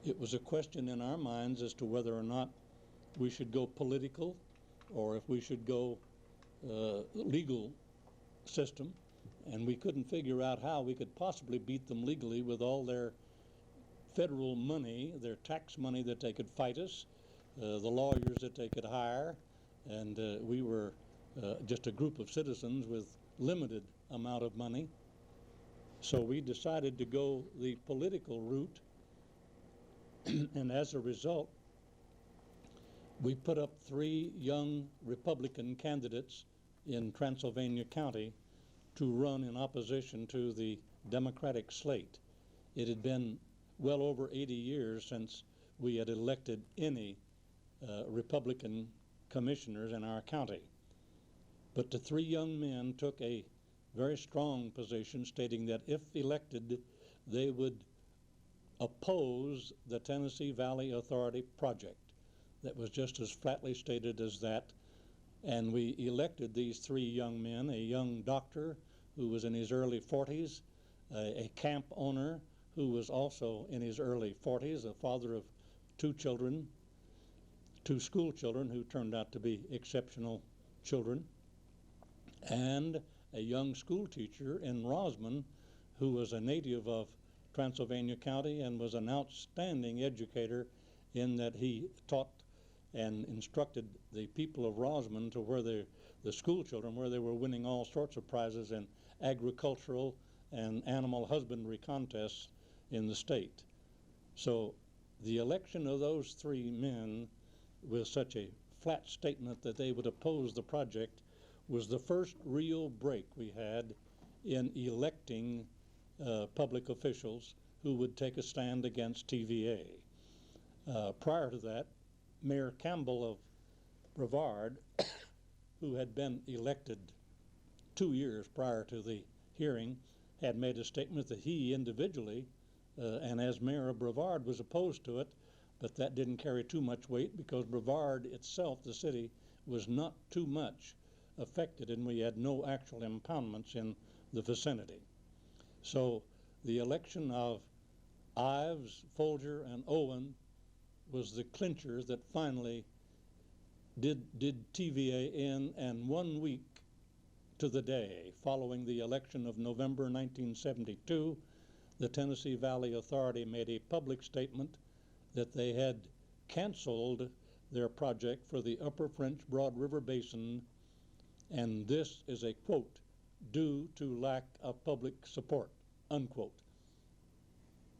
it was a question in our minds as to whether or not we should go political or if we should go legal system, and we couldn't figure out how we could possibly beat them legally with all their federal money, their tax money that they could fight us, the lawyers that they could hire, and we were just a group of citizens with limited amount of money. So we decided to go the political route, and as a result, we put up 3 young Republican candidates in Transylvania County to run in opposition to the Democratic slate. It had been well over 80 years since we had elected any Republican commissioners in our county. But the 3 young men took a very strong position, stating that if elected, they would oppose the Tennessee Valley Authority project. That was just as flatly stated as that. And we elected these 3 young men, a young doctor who was in his early 40s, a camp owner who was also in his early 40s, a father of 2 children, 2 school children who turned out to be exceptional children, and a young school teacher in Rosman who was a native of Transylvania County and was an outstanding educator in that he taught and instructed the people of Rosman to where the school children, where they were winning all sorts of prizes in agricultural and animal husbandry contests in the state. So the election of those 3 men with such a flat statement that they would oppose the project was the first real break we had in electing public officials who would take a stand against TVA. Prior to that, Mayor Campbell of Brevard, who had been elected 2 years prior to the hearing, had made a statement that he individually and as mayor of Brevard was opposed to it, but that didn't carry too much weight because Brevard itself, the city, was not too much affected, and we had no actual impoundments in the vicinity. So the election of Ives, Folger, and Owen was the clincher that finally did TVA in, and 1 week to the day following the election of November 1972, the Tennessee Valley Authority made a public statement that they had canceled their project for the Upper French Broad River Basin, and this is a quote, due to lack of public support, unquote.